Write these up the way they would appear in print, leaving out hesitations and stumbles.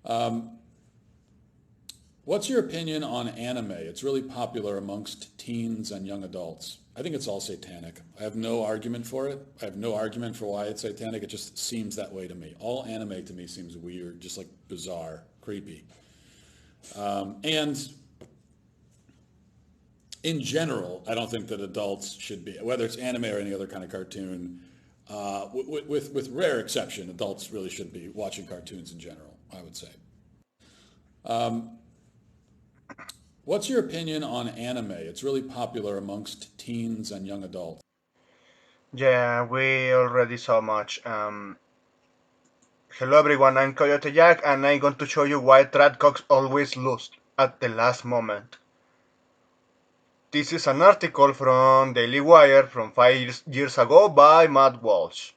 Um, what's your opinion on anime? It's really popular amongst teens and young adults. I think it's all satanic. I have no argument for it. I have no argument for why it's satanic. It just seems that way to me. All anime to me seems weird, just like bizarre, creepy. And in general, I don't think that adults should be, whether it's anime or any other kind of cartoon, with rare exception, adults really should be watching cartoons in general, I would say. Um, what's your opinion on anime? It's really popular amongst teens and young adults. Yeah, we already saw much. Hello everyone, I'm Coyote Jack, and I'm going to show you why Tradcocks always lose at the last moment. This is an article from Daily Wire from 5 years ago by Matt Walsh.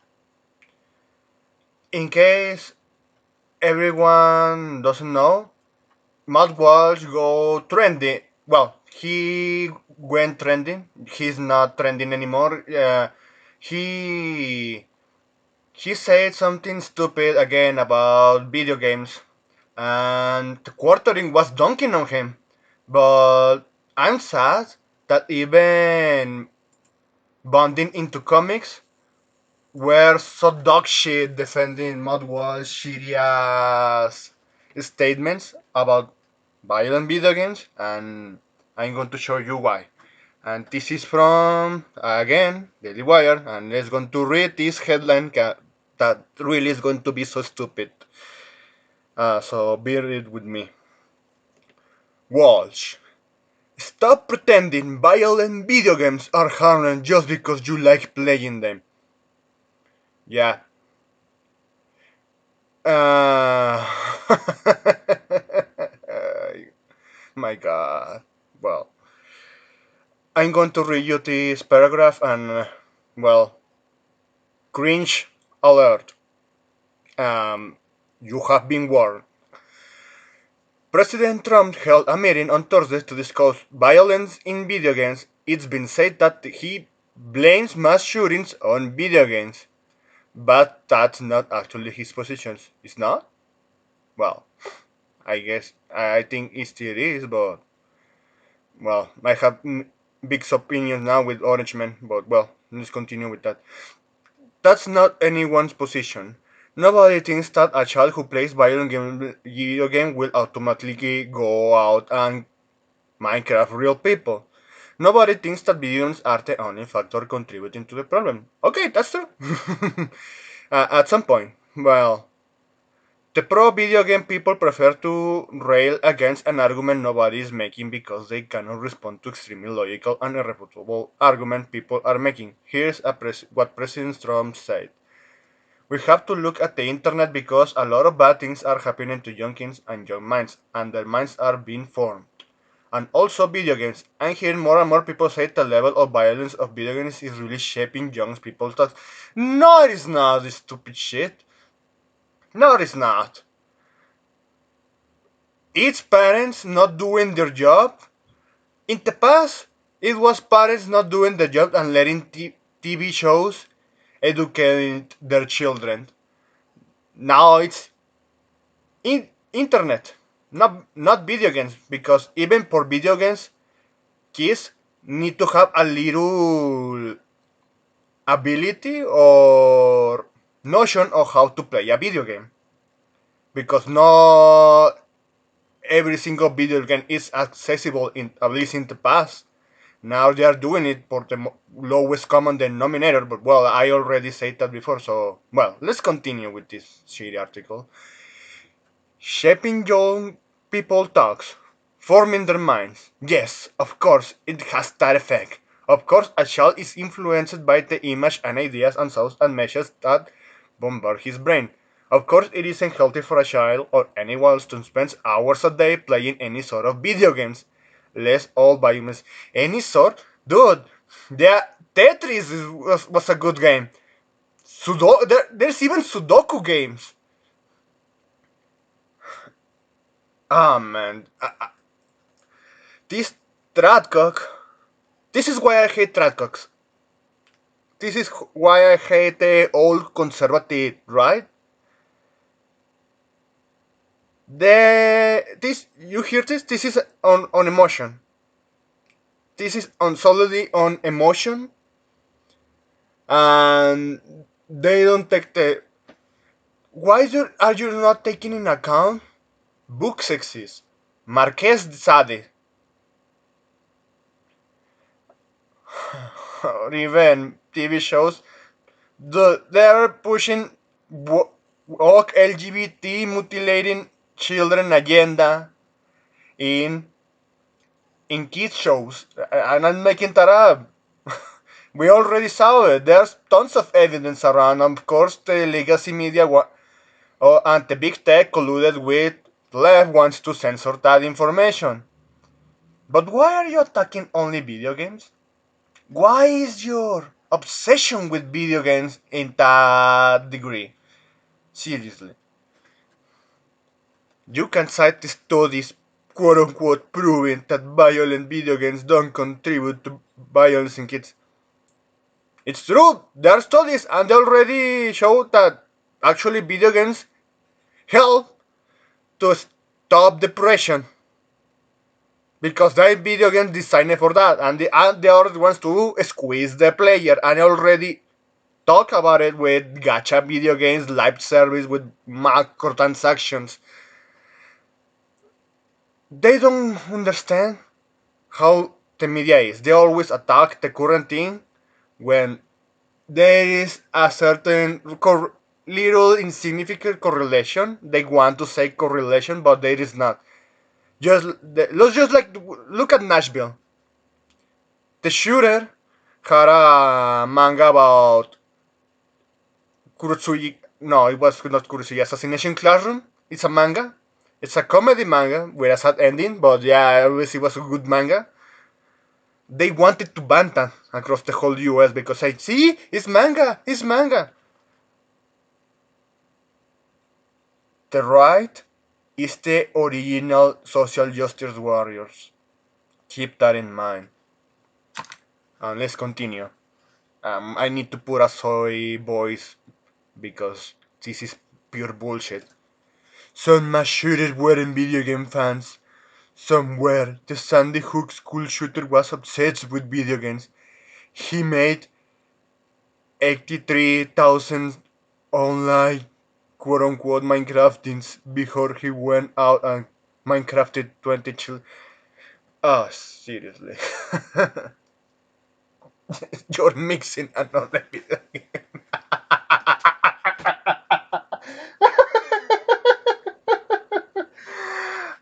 In case everyone doesn't know, Matt Walsh go trending. Well, he went trending. He's not trending anymore. He he said something stupid again about video games, and the quartering was dunking on him. But I'm sad that even bonding into comics were so dog shit defending Mudwall's shitty ass statements about violent video games, and I'm going to show you why. And this is from, again, Daily Wire, and let's going to read this headline that really is going to be so stupid. So bear it with me. Walsh. Stop pretending violent video games are harmless just because you like playing them. Yeah. Uh... My god. Well, I'm going to read you this paragraph and, well, cringe alert. Um, you have been warned. President Trump held a meeting on Thursday to discuss violence in video games. It's been said that he blames mass shootings on video games, but that's not actually his position. It's not? Well, I guess I think it still is, but well, I have big opinions now with Orange Man, but well, let's continue with that. That's not anyone's position. Nobody thinks that a child who plays video game will automatically go out and Minecraft real people. Nobody thinks that video games are the only factor contributing to the problem. Okay, that's true. At some point. Well, the pro video game people prefer to rail against an argument nobody is making because they cannot respond to extremely logical and irrefutable argument people are making. Here's what President Trump said. We have to look at the internet because a lot of bad things are happening to young kids and young minds, and their minds are being formed. And also video games. I'm hearing more and more people say the level of violence of video games is really shaping young people's thoughts. No, it is not, this stupid shit. No, it is not. It's parents not doing their job. In the past, it was parents not doing the job and letting TV shows educate their children. Now it's internet, not video games, because even for video games, kids need to have a little ability or notion of how to play a video game, because not every single video game is accessible in at least in the past. Now they are doing it for the lowest common denominator, but well, I already said that before, so well, let's continue with this shitty article. Shaping young people thoughts, forming their minds. Yes, of course, it has that effect. Of course, a child is influenced by the image and ideas and thoughts and messages that bombard his brain. Of course, it isn't healthy for a child or anyone else to spend hours a day playing any sort of video games. Less all violence. Any sort? Dude, the Tetris was a good game. There's even Sudoku games. Ah, man. This Tradcock. This is why I hate Tradcocks. This is why I hate the old conservative right. This you hear this? This is on emotion. This is on solely on emotion, and they don't take the. Are you not taking in account books exist? Marquez de Sade, or even TV shows, they're pushing woke LGBT mutilating children agenda in kids shows, and I'm making that up. We already saw it. There's tons of evidence around. Of course, the legacy media and the big tech colluded with left wants to censor that information. But why are you attacking only video games? Why is your obsession with video games in that degree? Seriously. You can cite studies, quote unquote, proving that violent video games don't contribute to violence in kids. It's true, there are studies and they already show that actually video games help to stop depression because they video games designed for that, and the other ones to squeeze the player, and I already talk about it with gacha video games, live service with microtransactions. They don't understand how the media is. They always attack the current thing when there is a certain little insignificant correlation. They want to say correlation, but there is not. Let's just like look at Nashville. The shooter had a manga about Kurotsugi. No, it was not Kurotsugi. Assassination Classroom. It's a manga. It's a comedy manga with a sad ending, but yeah, obviously it was a good manga. They wanted to ban that across the whole US because I see it's manga, it's manga. The right is the original social justice warriors. Keep that in mind. And let's continue. I need to put a soy voice because this is pure bullshit. Some mass shooters weren't video game fans. Somewhere, the Sandy Hook school shooter was obsessed with video games. He made 83,000 online quote unquote Minecraftings before he went out and Minecrafted 20 children. Oh, seriously. You're mixing another video game.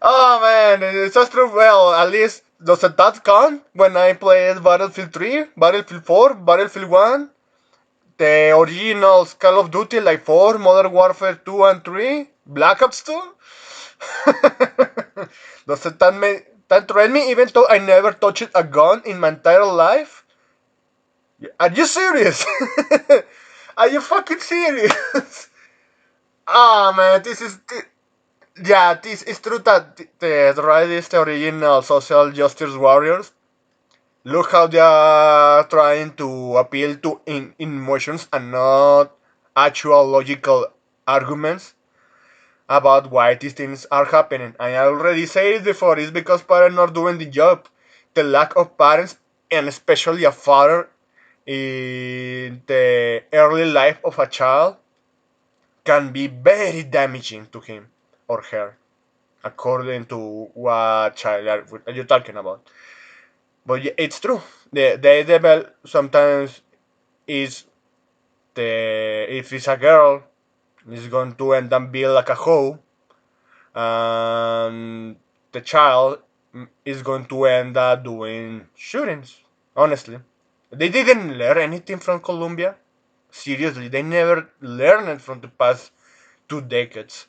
Oh man, it's just true. Well, at least doesn't that count when I played Battlefield 3, Battlefield 4, Battlefield 1, the originals Call of Duty like 4, Modern Warfare 2 and 3, Black Ops 2? Doesn't that threaten me even though I never touched a gun in my entire life? Are you serious? Are you fucking serious? Ah man, yeah, this is true that the right is the original social justice warriors. Look how they are trying to appeal to emotions and not actual logical arguments about why these things are happening. I already said it before, it's because parents are doing the job. The lack of parents, and especially a father, in the early life of a child can be very damaging to him or her, according to what child are you talking about. But yeah, it's true. The devil sometimes is if it's a girl, is going to end up being like a hoe, and the child is going to end up doing shootings. Honestly, they didn't learn anything from Colombia. Seriously, they never learned it from the past 2 decades.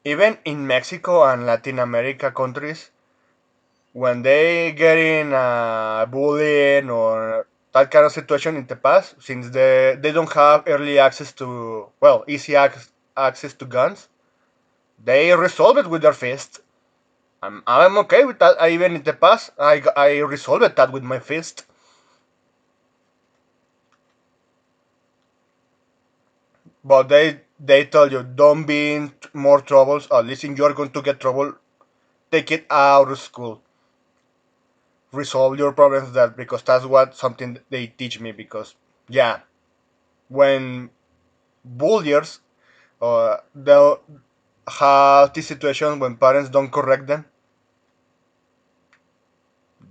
Even in Mexico and Latin America countries, when they get in bullying or that kind of situation in the past, since they don't have early access to, well, easy access to guns, they resolve it with their fist. I'm okay with that. Even in the past, I resolved that with my fist. but they tell you don't be in more troubles. At least if you're going to get trouble, take it out of school. Resolve your problems there, because that's what something they teach me. Because yeah, when bullies they'll have this situation when parents don't correct them,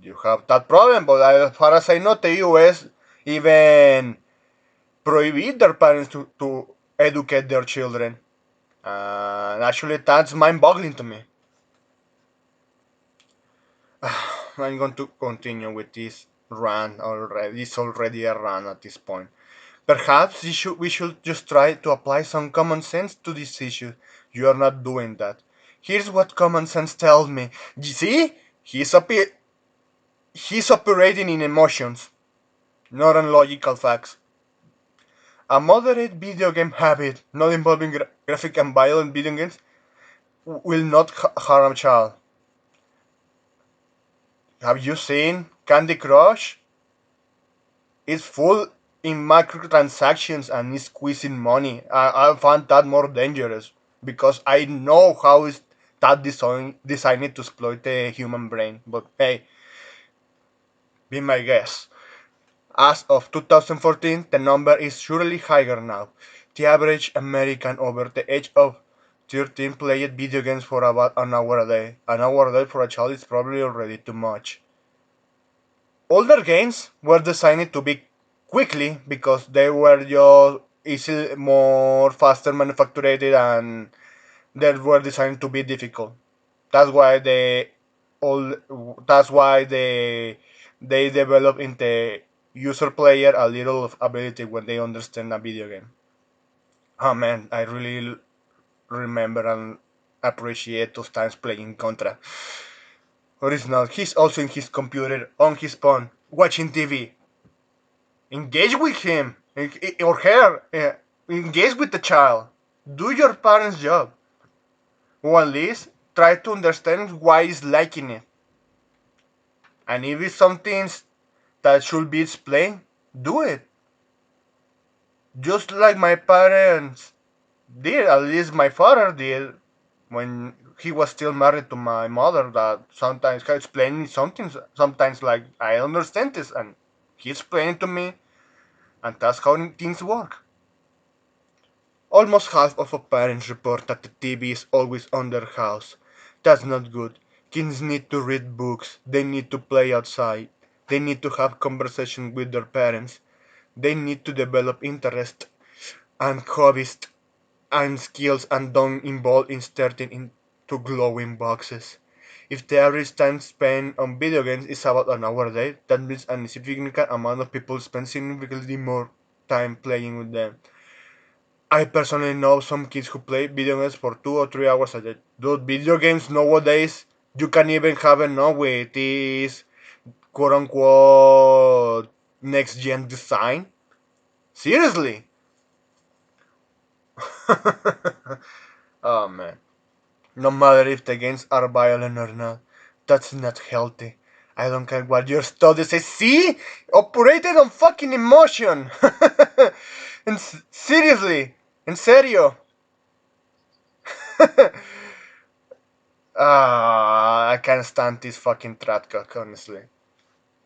you have that problem. But as far as I know, the US even prohibit their parents to educate their children. And actually, that's mind-boggling to me. I'm going to continue with this run already. It's already a run at this point. Perhaps we should just try to apply some common sense to this issue. You are not doing that. Here's what common sense tells me. You see? He's operating in emotions, not on logical facts. A moderate video game habit, not involving graphic and violent video games, will not harm a child. Have you seen Candy Crush? It's full in microtransactions and is squeezing money. I find that more dangerous because I know how is that designed to exploit the human brain. But hey, be my guess. As of 2014, the number is surely higher now. The average American over the age of 13 played video games for about an hour a day. An hour a day for a child is probably already too much. Older games were designed to be quickly because they were just easy, more faster manufactured, and they were designed to be difficult. That's why all that's why they develop in the user player a little of ability when they understand a video game. Oh man, I really remember and appreciate those times playing Contra. Original. He's also in his computer on his phone watching TV. Engage with him or her. Engage with the child. Do your parents' job. Or at least try to understand why he's liking it. And if it's something that should be explained, do it. Just like my parents did, at least my father did when he was still married to my mother. That sometimes he explaining something, sometimes like I understand this, and he explained to me, and that's how things work. Almost half of parents report that the TV is always on their house. That's not good. Kids need to read books, they need to play outside, they need to have conversation with their parents, they need to develop interest and hobbies and skills and don't involve in starting into glowing boxes. If the average time spent on video games is about an hour a day, that means a significant amount of people spend significantly more time playing with them. I personally know some kids who play video games for 2 or 3 hours a day. Dude, video games nowadays, you can even have enough with this quote unquote next gen design. Seriously. Oh man. No matter if the games are violent or not, that's not healthy. I don't care what your study says. See? Operated on fucking emotion. And seriously. En serio. I can't stand this fucking Tratcock, honestly.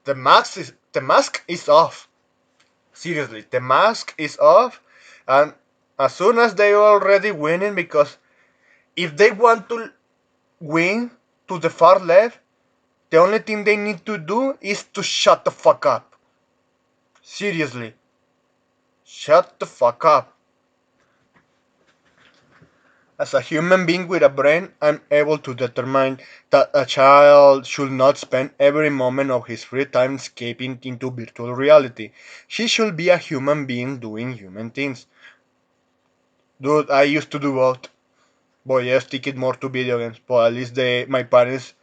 The mask is off. Seriously, the mask is off, and as soon as they are already winning, because if they want to win to the far left, the only thing they need to do is to shut the fuck up. Seriously, shut the fuck up. As a human being with a brain, I'm able to determine that a child should not spend every moment of his free time escaping into virtual reality. She should be a human being doing human things. Dude, I used to do both, but I stick it more to video games. But at least my parents,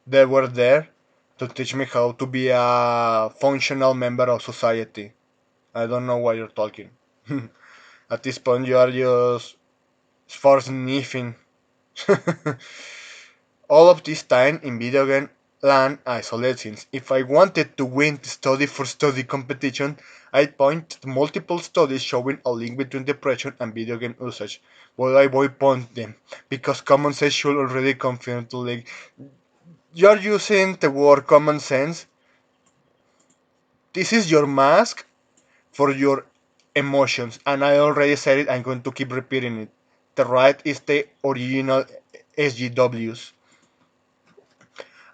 they were there to teach me how to be a functional member of society. I don't know what you're talking. At this point, you are just for sniffing. All of this time in video game land isolations. If I wanted to win the study for study competition, I'd point to multiple studies showing a link between depression and video game usage. But I won't point them, because common sense should already confirm the link. You're using the word common sense. This is your mask for your emotions, and I already said it, I'm going to keep repeating it. The right is the original SGWs.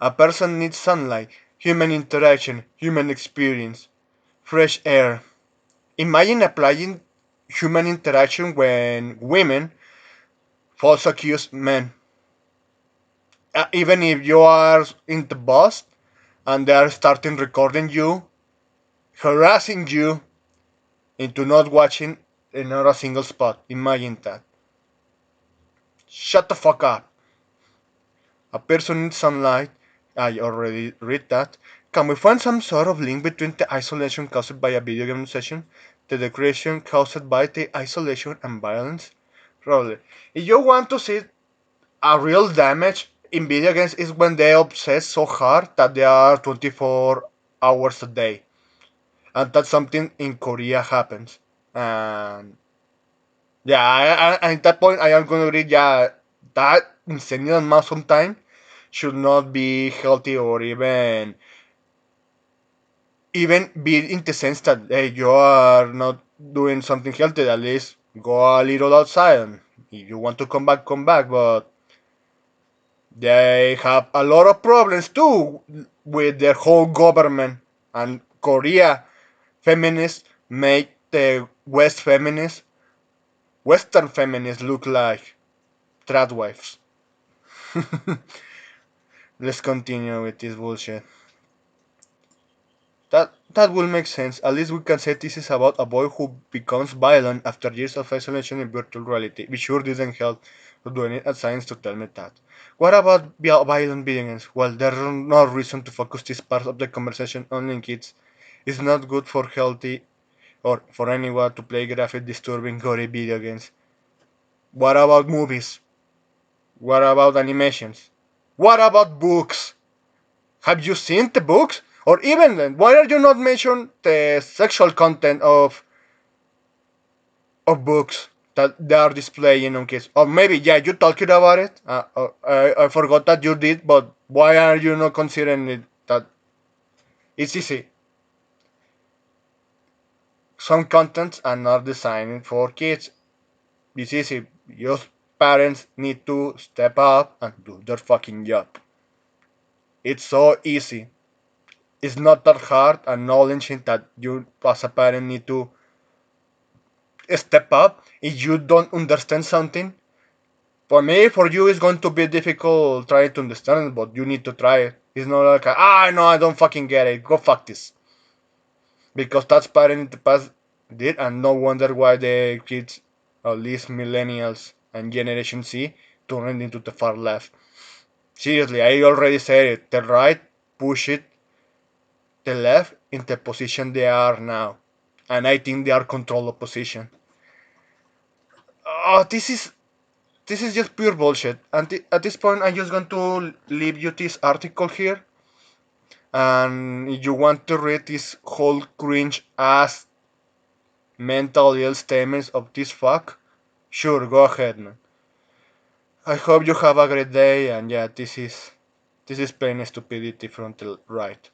A person needs sunlight, human interaction, human experience, fresh air. Imagine applying human interaction when women false accuse men. Even if you are in the bus and they are starting recording you, harassing you into not watching not a single spot. Imagine that. Shut the fuck up. A person in sunlight, I already read that. Can we find some sort of link between the isolation caused by a video game session, the depression caused by the isolation and violence? Probably. If you want to see a real damage in video games is when they obsess so hard that they are 24 hours a day. And that's something in Korea happens. And yeah, at that point I am gonna read, yeah, that insane amount of time should not be healthy, or even be in the sense that, hey, you are not doing something healthy. At least go a little outside, and if you want to come back. But they have a lot of problems too with their whole government, and Korea feminists make the Western feminists look like trad wives. Let's continue with this bullshit. That will make sense. At least we can say this is about a boy who becomes violent after years of isolation in virtual reality. We sure didn't help to do any science to tell me that. What about violent video games? Well, there's no reason to focus this part of the conversation only on kids. It's not good for healthy or for anyone to play graphic disturbing gory video games. What about movies? What about animations? What about books? Have you seen the books? Or even then, why are you not mention the sexual content of books that they are displaying on kids? Or maybe, yeah, you talked about it. I forgot that you did, but why are you not considering it that it's easy? Some contents are not designed for kids. It's easy. Just parents need to step up and do their fucking job. It's so easy. It's not that hard, acknowledging that you as a parent need to step up if you don't understand something. For me, for you, it's going to be difficult trying to understand it, but you need to try it. It's not like, no, I don't fucking get it. Go fuck this. Because that's parent in the past did, and no wonder why the kids, at least millennials and Generation Z, turned into the far left. Seriously, I already said it. The right push it the left in the position they are now. And I think they are control opposition. Oh, this is just pure bullshit. And at this point, I'm just going to leave you this article here. And if you want to read this whole cringe ass mental ill statements of this fuck, sure, go ahead, man. I hope you have a great day. And yeah, this is plain stupidity from the right.